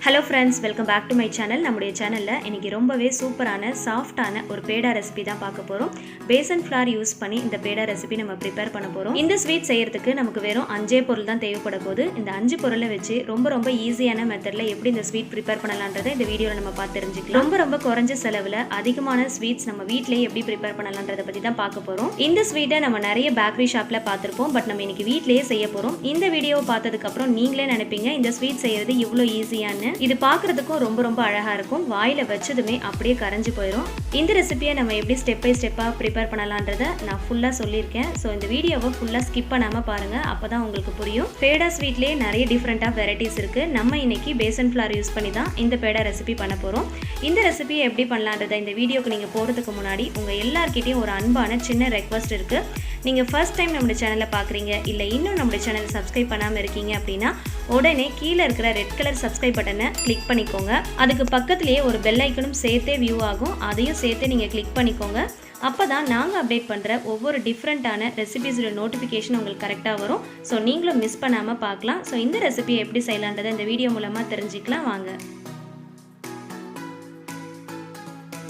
Hello friends, welcome back to my channel. நம்முடைய சேனல்ல இன்னைக்கு ரொம்பவே சூப்பரான சாஃப்ட்டான ஒரு பேடா ரெசிபி தான் பார்க்க போறோம். பேசன் ஃப்ளார் யூஸ் பண்ணி இந்த பேடா ரெசிபி நம்ம prepare பண்ண போறோம். இந்த ஸ்வீட் செய்யிறதுக்கு நமக்கு வெறும் 5 பொருள் தான் தேவைப்பட போகுது. இந்த 5 பொருளை வச்சு ரொம்ப ஈஸியான மெத்தட்ல எப்படி இந்த ஸ்வீட் prepare பண்ணலாம்ன்றதை இந்த வீடியோல நம்ம பார்த்து தெரிஞ்சுக்கலாம். ரொம்ப குறைஞ்ச செலவுல அதிகமான ஸ்வீட்ஸ் நம்ம வீட்லயே எப்படி prepare பண்ணலாம்ன்றதை பத்தி தான் பார்க்க போறோம். இந்த ஸ்வீட்டை நம்ம நிறைய பேக்கரி ஷாப்ல பார்த்திருப்போம். பட் நம்ம இன்னைக்கு வீட்லயே செய்ய போறோம். இந்த வீடியோவை பார்த்ததுக்கு அப்புறம் நீங்களே நினைப்பீங்க இந்த ஸ்வீட் செய்யிறது இவ்ளோ ஈஸியான்னு. இது பார்க்கிறதுக்கும் ரொம்ப அழகா இருக்கும். வாயில வச்சதுமே அப்படியே கரஞ்சு போயிடும். இந்த ரெசிபியை நம்ம எப்படி ஸ்டெப் பை ஸ்டெப்பா prepare பண்ணலாம்ன்றதை நான் ஃபுல்லா சொல்லியிருக்கேன். ஸோ இந்த வீடியோவை ஃபுல்லா ஸ்கிப் பண்ணாம பாருங்க. அப்பதான் உங்களுக்கு புரியும். பேடா ஸ்வீட்லயே நிறைய டிஃப்ரெண்ட் ஆஃப் வெரைட்டிஸ் இருக்கு. நம்ம இன்னைக்கு பேசன் ஃப்ளார் யூஸ் பண்ணி தான் இந்த பேடா ரெசிபி பண்ண போறோம். இந்த ரெசிபியை எப்படி பண்ணலாம்ன்றதை இந்த வீடியோக்கு நீங்க போறதுக்கு முன்னாடி உங்க எல்லார்கிட்டயும் ஒரு அன்பான சின்ன ரெக்வெஸ்ட் இருக்கு. நீங்க ஃபர்ஸ்ட் டைம் நம்ம சேனலை பார்க்குறீங்க இல்ல இன்னும் நம்ம சேனலை சப்ஸ்கிரைப் பண்ணாம இருக்கீங்க அப்படின்னா உடனே கீழே இருக்கிற ரெட் கலர் சப்ஸ்கிரைப் பட்டனை கிளிக் பண்ணிக்கோங்க. அதுக்கு பக்கத்துலயே ஒரு பெல் ஐக்கனும் சேர்த்தே வியூ ஆகும். அதையும் சேர்த்து நீங்க கிளிக் பண்ணிக்கோங்க. அப்பதான் நாங்க அப்டேட் பண்ற ஒவ்வொரு டிஃப்ரெண்டான ரெசிபிஸோட நோட்டிஃபிகேஷன் உங்களுக்கு கரெக்டா வரும். ஸோ நீங்களும் மிஸ் பண்ணாம பார்க்கலாம். ஸோ இந்த ரெசிபியை எப்படி செய்யலான்றதை இந்த வீடியோ மூலமா தெரிஞ்சுக்கலாம் வாங்க.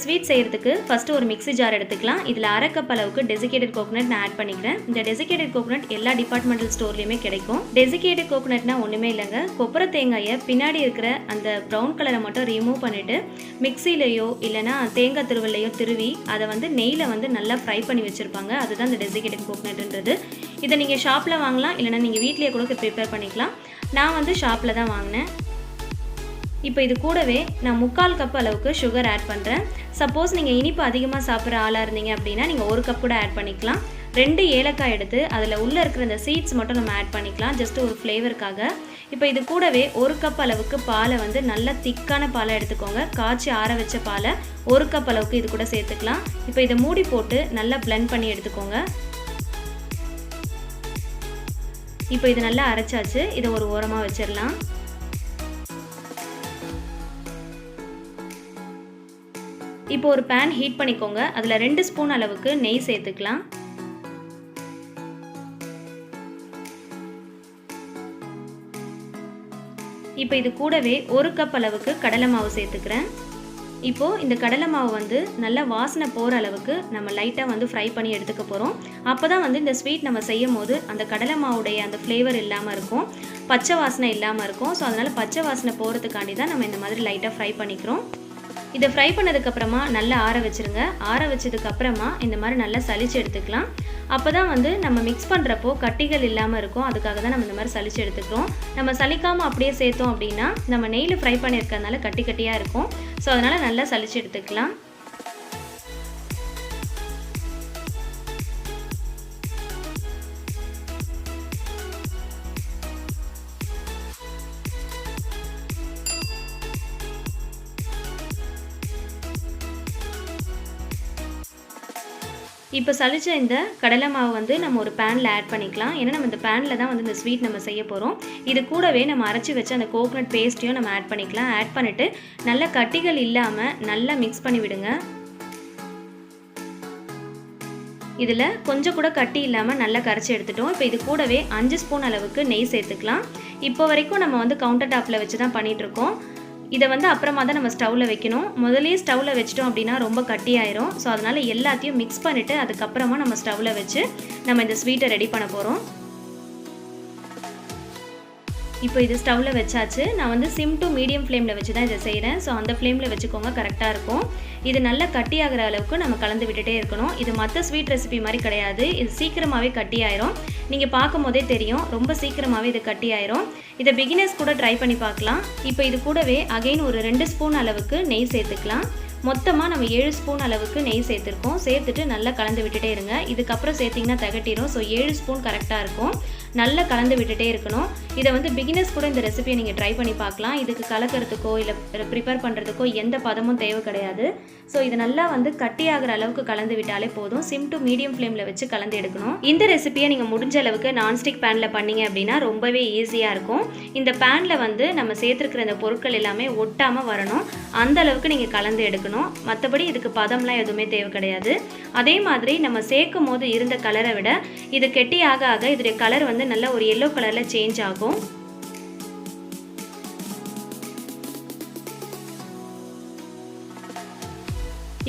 ஸ்வீட் செய்யறதுக்கு ஃபர்ஸ்ட் ஒரு மிக்ஸி ஜார் எடுத்துக்கலாம். இதில் 1/2 கப் அளவுக்கு டெசிகேட்டட் கோகனட் நான் ஆட் பண்ணிக்கிறேன். இந்த டெசிகேட்டட் கோகனட் எல்லா டிபார்ட்மெண்டல் ஸ்டோர்லையுமே கிடைக்கும். டெசிகேட்டட் கோகனட்னா ஒன்றுமே இல்லைங்க, கொப்பரை தேங்காயை பின்னாடி இருக்கிற அந்த ப்ரௌன் கலரை மட்டும் ரிமூவ் பண்ணிவிட்டு மிக்சிலையோ இல்லைனா தேங்காய் திருவிலையோ திருவி அதை நெய்யில் நல்லா ஃப்ரை பண்ணி வச்சுருப்பாங்க. அதுதான் இந்த டெசிகேட்டட் கோகனட்ன்றது. இதை நீங்கள் ஷாப்பில் வாங்கலாம் இல்லைனா நீங்கள் வீட்லேயே கூட ப்ரிப்பேர் பண்ணிக்கலாம். நான் ஷாப்பில் தான் வாங்கினேன். இப்போ இது கூடவே நான் 3/4 கப் அளவுக்கு சுகர் ஆட் பண்ணுறேன். சப்போஸ் நீங்கள் இனிப்பு அதிகமாக சாப்பிட்ற ஆளாக இருந்தீங்க அப்படின்னா நீங்கள் 1 கப் கூட ஆட் பண்ணிக்கலாம். 2 ஏலக்காய் எடுத்து அதில் உள்ளே இருக்கிற இந்த சீட்ஸ் மட்டும் நம்ம ஆட் பண்ணிக்கலாம், ஜஸ்ட் ஒரு ஃப்ளேவருக்காக. இப்போ இது கூடவே 1 கப் அளவுக்கு பாலை நல்லா திக்கான பாலை எடுத்துக்கோங்க. காய்ச்சி ஆற வச்ச பாலை 1 கப் அளவுக்கு இது கூட சேர்த்துக்கலாம். இப்போ இதை மூடி போட்டு நல்லா பிளெண்ட் பண்ணி எடுத்துக்கோங்க. இப்போ இது நல்லா அரைச்சாச்சு. இதை ஒரு ஓரமாக வச்சிடலாம். இப்போ ஒரு பேன் ஹீட் பண்ணிக்கோங்க. அதில் 2 ஸ்பூன் அளவுக்கு நெய் சேர்த்துக்கலாம். இப்போ இது கூடவே 1 கப் அளவுக்கு கடலை மாவு சேர்த்துக்கிறேன். இப்போது இந்த கடலை மாவு நல்லா வாசனை போகிற அளவுக்கு நம்ம லைட்டாக ஃப்ரை பண்ணி எடுத்துக்க போகிறோம். அப்போ தான் இந்த ஸ்வீட் நம்ம செய்யும் போது அந்த கடலை மாவுடைய அந்த ஃப்ளேவர் இல்லாமல் இருக்கும், பச்சை வாசனை இல்லாமல் இருக்கும். ஸோ அதனால் பச்சை வாசனை போகிறதுக்காண்டி தான் நம்ம இந்த மாதிரி லைட்டாக ஃப்ரை பண்ணிக்கிறோம். இதை ஃப்ரை பண்ணதுக்கப்புறமா நல்லா ஆற வச்சுருங்க. ஆற வச்சதுக்கப்புறமா இந்த மாதிரி நல்லா சலிச்சு எடுத்துக்கலாம். அப்போ தான் நம்ம மிக்ஸ் பண்ணுறப்போ கட்டிகள் இல்லாமல் இருக்கும். அதுக்காக தான் நம்ம இந்த மாதிரி சலிச்சு எடுத்துக்கிறோம். நம்ம சலிக்காமல் அப்படியே சேர்த்தோம் அப்படின்னா நம்ம நெய்யில் ஃப்ரை பண்ணியிருக்கிறதுனால கட்டியாக இருக்கும். ஸோ அதனால் நல்லா சலிச்சு எடுத்துக்கலாம். இப்போ சலிச்ச இந்த கடலை மாவு நம்ம ஒரு பேனில் ஆட் பண்ணிக்கலாம். ஏன்னா நம்ம இந்த பேனில் தான் இந்த ஸ்வீட் நம்ம செய்ய போகிறோம். இது கூடவே நம்ம அரைச்சி வச்ச அந்த கோகனட் பேஸ்ட்டையும் நம்ம ஆட் பண்ணிக்கலாம். ஆட் பண்ணிவிட்டு நல்லா கட்டிகள் இல்லாமல் நல்லா மிக்ஸ் பண்ணி விடுங்க. இதில் கொஞ்சம் கூட கட்டி இல்லாமல் நல்லா கரைச்சி எடுத்துட்டோம். இப்போ இது கூடவே 5 ஸ்பூன் அளவுக்கு நெய் சேர்த்துக்கலாம். இப்போ வரைக்கும் நம்ம கவுண்டர் டாப்பில் வச்சு தான் பண்ணிகிட்ருக்கோம். இதை அப்புறமா தான் நம்ம ஸ்டவ்வில் வைக்கணும். முதலே ஸ்டவ்வில் வச்சிட்டோம் அப்படின்னா ரொம்ப கட்டியாயிரும். ஸோ அதனால் எல்லாத்தையும் மிக்ஸ் பண்ணிவிட்டு அதுக்கப்புறமா நம்ம ஸ்டவ்வில் வச்சு நம்ம இந்த ஸ்வீட்டை ரெடி பண்ண போகிறோம். இப்போ இது ஸ்டவ்வில் வச்சாச்சு. நான் சிம் டு மீடியம் ஃப்ளேமில் வச்சு தான் இதை செய்கிறேன். ஸோ அந்த ஃப்ளேமில் வச்சுக்கோங்க, கரெக்டாக இருக்கும். இது நல்லா கட்டியாகிற அளவுக்கு நம்ம கலந்து விட்டுட்டே இருக்கணும். இது மற்ற ஸ்வீட் ரெசிபி மாதிரி கிடையாது. இது சீக்கிரமாகவே கட்டியாயிரும். நீங்கள் பார்க்கும் போதே தெரியும், ரொம்ப சீக்கிரமாகவே இது கட்டியாயிரும். இதை பிகினர்ஸ் கூட ட்ரை பண்ணி பார்க்கலாம். இப்போ இது கூடவே அகைன் ஒரு 2 ஸ்பூன் அளவுக்கு நெய் சேர்த்துக்கலாம். மொத்தமாக நம்ம 7 ஸ்பூன் அளவுக்கு நெய் சேர்த்துருக்கோம். சேர்த்துட்டு நல்லா கலந்து விட்டுட்டே இருங்க. இதுக்கப்புறம் சேர்த்திங்கன்னா தகட்டிடும். ஸோ 7 ஸ்பூன் கரெக்டாக இருக்கும். நல்லா கலந்து விட்டுட்டே இருக்கணும். இதை பிகினர்ஸ் கூட இந்த ரெசிபியை நீங்கள் ட்ரை பண்ணி பார்க்கலாம். இதுக்கு கலக்கிறதுக்கோ இல்லை ப்ரிப்பேர் பண்ணுறதுக்கோ எந்த பதமும் தேவை கிடையாது. ஸோ இது நல்லா கட்டியாகிற அளவுக்கு கலந்து விட்டாலே போதும். சிம் டு மீடியம் ஃப்ளேமில் வச்சு கலந்து எடுக்கணும். இந்த ரெசிபியை நீங்கள் முடிஞ்ச அளவுக்கு நான்ஸ்டிக் பேனில் பண்ணிங்க அப்படின்னா ரொம்பவே ஈஸியாக இருக்கும். இந்த பேனில் நம்ம சேர்த்துருக்கிற இந்த பொருட்கள் எல்லாமே ஒட்டாமல் வரணும். அந்த அளவுக்கு நீங்கள் கலந்து எடுக்கணும். மற்றபடி இதுக்கு பதம்லாம் எதுவுமே தேவை கிடையாது. அதே மாதிரி நம்ம சேர்க்கும் போது இருந்த கலரை விட இது கெட்டி ஆக ஆக இதோடைய கலர் நல்ல ஒரு yellow கலரில் சேஞ்ச் ஆகும்.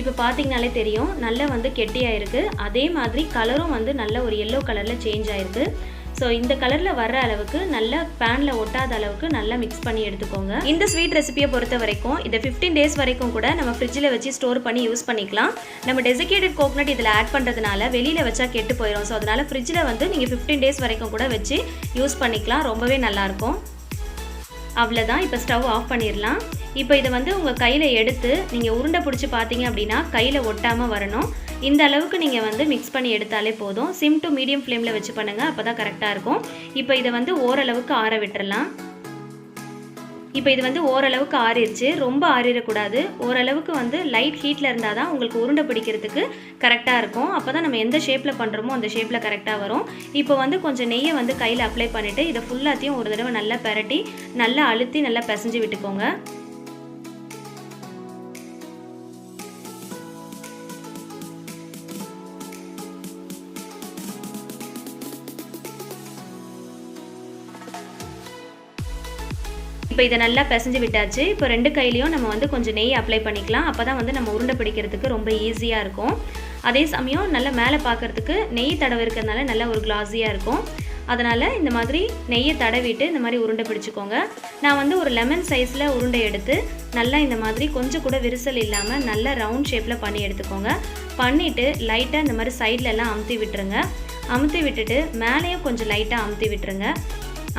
இப்போ பார்த்தீங்கனாலே தெரியும் நல்லா வந்து கெட்டியாக இருக்குது. அதே மாதிரி கலரும் வந்து நல்ல ஒரு எல்லோ கலரில் சேஞ்ச் ஆகிருக்கு. ஸோ இந்த கலரில் வர்ற அளவுக்கு நல்லா பேனில் ஒட்டாத அளவுக்கு நல்லா மிக்ஸ் பண்ணி எடுத்துக்கோங்க. இந்த ஸ்வீட் ரெசிபியை பொறுத்த வரைக்கும் இதை 15 days வரைக்கும் கூட நம்ம ஃப்ரிட்ஜில் வச்சு ஸ்டோர் பண்ணி யூஸ் பண்ணிக்கலாம். நம்ம டெசிகேட்டட் கோகனட் இதில் ஆட் பண்ணுறதுனால வெளியில் வச்சா கெட்டு போயிடும். ஸோ அதனால் ஃப்ரிட்ஜில் வந்து நீங்கள் 15 days வரைக்கும் கூட வச்சு யூஸ் பண்ணிக்கலாம். ரொம்பவே நல்லாயிருக்கும். அவ்வளோதான். இப்போ ஸ்டவ் ஆஃப் பண்ணிடலாம். இப்போ இதை வந்து உங்கள் கையில் எடுத்து நீங்கள் உருண்டை பிடிச்சி பார்த்தீங்க அப்படின்னா கையில் ஒட்டாமல் வரணும். இந்த அளவுக்கு நீங்கள் வந்து மிக்ஸ் பண்ணி எடுத்தாலே போதும். சிம் டு மீடியம் ஃப்ளேமில் வச்சு பண்ணுங்கள், அப்போ தான் கரெக்டாக இருக்கும். இப்போ இதை வந்து ஓரளவுக்கு ஆற விட்டுறலாம். இப்போ இது வந்து ஓரளவுக்கு ஆறிடுச்சு. ரொம்ப ஆறிடக்கூடாது. ஓரளவுக்கு வந்து லைட் ஹீட்டில் இருந்தால் தான் உங்களுக்கு உருண்டை பிடிக்கிறதுக்கு கரெக்டாக இருக்கும். அப்போ தான் நம்ம எந்த ஷேப்பில் பண்ணுறோமோ அந்த ஷேப்பில் கரெக்டாக வரும். இப்போ வந்து கொஞ்சம் நெய்யை வந்து கையில் அப்ளை பண்ணிவிட்டு இதை ஃபுல்லாத்தையும் ஒரு தடவை நல்லா பெரட்டி நல்லா அழுத்தி நல்லா பிசைஞ்சு விட்டுக்கோங்க. இப்போ இதை நல்லா பிசைஞ்சு விட்டாச்சு. இப்போ 2 கையிலையும் நம்ம வந்து கொஞ்சம் நெய் அப்ளை பண்ணிக்கலாம். அப்போ தான் வந்து நம்ம உருண்டை பிடிக்கிறதுக்கு ரொம்ப ஈஸியாக இருக்கும். அதே சமயம் நல்லா மேலே பார்க்குறதுக்கு நெய் தடவை இருக்கிறதுனால நல்லா ஒரு கிளாஸியாக இருக்கும். அதனால் இந்த மாதிரி நெய்யை தடவிட்டு இந்த மாதிரி உருண்டை பிடிச்சிக்கோங்க. நான் வந்து ஒரு லெமன் சைஸில் உருண்டை எடுத்து நல்லா இந்த மாதிரி கொஞ்சம் கூட விரிசல் இல்லாமல் நல்லா ரவுண்ட் ஷேப்பில் பண்ணி எடுத்துக்கோங்க. பண்ணிவிட்டு லைட்டாக இந்த மாதிரி சைட்லலாம் அமுத்தி விட்டுருங்க. அமுத்தி விட்டுட்டு மேலேயும் கொஞ்சம் லைட்டாக அமுத்தி விட்டுருங்க.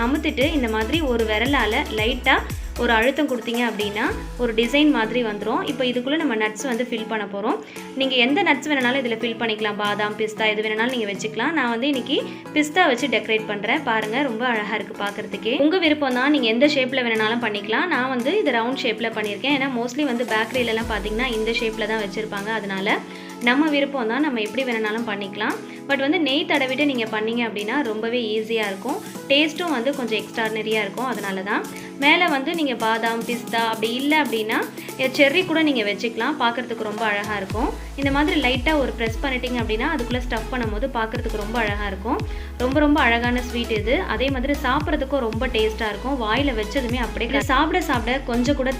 அமுத்திட்டு இந்த மாதிரி ஒரு விரலால் லைட்டாக ஒரு அழுத்தம் கொடுத்தீங்க அப்படின்னா ஒரு டிசைன் மாதிரி வந்துடும். இப்போ இதுக்குள்ளே நம்ம நட்ஸ் வந்து ஃபில் பண்ண போகிறோம். நீங்கள் எந்த நட்ஸ் வேணாலும் இதில் ஃபில் பண்ணிக்கலாம். பாதாம், பிஸ்தா எது வேணாலும் நீங்கள் வச்சுக்கலாம். நான் வந்து இன்றைக்கி பிஸ்தா வச்சு டெக்கரேட் பண்ணுறேன். பாருங்கள், ரொம்ப அழகாக இருக்குது பார்க்குறதுக்கே. உங்கள் விருப்பம் தான், நீங்கள் எந்த ஷேப்பில் வேணாலும் பண்ணிக்கலாம். நான் வந்து இது ரவுண்ட் ஷேப்பில் பண்ணியிருக்கேன். ஏன்னா மோஸ்ட்லி வந்து பேக்கரியிலலாம் பார்த்தீங்கன்னா இந்த ஷேப்பில் தான் வச்சுருப்பாங்க. அதனால் நம்ம விருப்பம் தான், நம்ம எப்படி வேணாலும் பண்ணிக்கலாம். பட் வந்து நெய் தடவிட்டு நீங்கள் பண்ணிங்க அப்படின்னா ரொம்பவே ஈஸியாக இருக்கும். டேஸ்ட்டும் வந்து கொஞ்சம் எக்ஸ்ட்ரானரியாக இருக்கும். அதனால தான் மேலே வந்து நீங்கள் பாதாம், பிஸ்தா அப்படி இல்லை அப்படின்னா செர்ரி கூட நீங்கள் வச்சுக்கலாம். பார்க்குறதுக்கு ரொம்ப அழகாக இருக்கும். இந்த மாதிரி லைட்டாக ஒரு ப்ரெஸ் பண்ணிட்டீங்க அப்படின்னா அதுக்குள்ளே ஸ்டஃப் பண்ணும்போது பார்க்குறதுக்கு ரொம்ப அழகாக இருக்கும். ரொம்ப ரொம்ப அழகான ஸ்வீட் இது. அதே மாதிரி சாப்பிட்றதுக்கும் ரொம்ப டேஸ்ட்டாக இருக்கும். வாயில் வச்சதுமே அப்படியே சாப்பிட சாப்பிட கொஞ்சம் கூட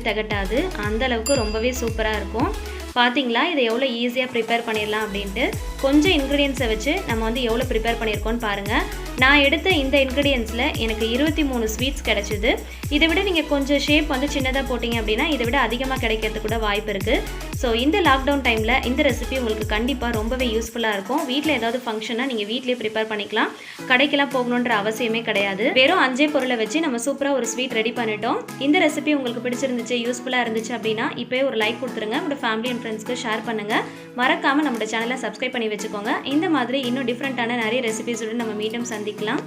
திகட்டாது. அந்தளவுக்கு ரொம்பவே சூப்பராக இருக்கும். பார்த்தீங்களா இதை எவ்வளோ ஈஸியாக ப்ரிப்பேர் பண்ணிடலாம் அப்படின்ட்டு. கொஞ்சம் இன்க்ரீடியன்ஸை வச்சு நம்ம வந்து எவ்வளோ ப்ரிப்பேர் பண்ணியிருக்கோன்னு பாருங்கள். நான் எடுத்த இந்த இன்க்ரீடியன்ஸில் எனக்கு 23 ஸ்வீட்ஸ் கிடச்சிது. இதை விட நீங்கள் கொஞ்சம் ஷேப் வந்து சின்னதாக போட்டிங்க அப்படின்னா இதை விட அதிகமாக கிடைக்கிறதுக்கு கூட வாய்ப்பு இருக்குது. ஸோ இந்த லாக்டவுன் டைமில் இந்த ரெசிபி உங்களுக்கு கண்டிப்பாக ரொம்பவே யூஸ்ஃபுல்லாக இருக்கும். வீட்டில் ஏதாவது ஃபங்க்ஷனாக நீங்கள் வீட்டிலே ப்ரிப்பேர் பண்ணிக்கலாம். கடைக்கெல்லாம் போகணுன்ற அவசியமே கிடையாது. வெறும் 5 பொருளை வச்சு நம்ம சூப்பராக ஒரு ஸ்வீட் ரெடி பண்ணிட்டோம். இந்த ரெசிபி உங்களுக்கு பிடிச்சிருந்துச்சு, யூஸ்ஃபுல்லாக இருந்துச்சு அப்படின்னா இப்போயே ஒரு லைக் கொடுத்துருங்க. உங்களோட ஃபேமிலி அண்ட் ஃப்ரெண்ட்ஸ்க்கு ஷேர் பண்ணுங்கள். மறக்காமல் நம்மளோட சேனலை சப்ஸ்கிரைப் பண்ணி வச்சுக்கோங்க. இந்த மாதிரி இன்னும் டிஃப்ரெண்ட்டான நிறைய ரெசிபிஸுடன் நம்ம மீண்டும் சந்திக்கலாம்.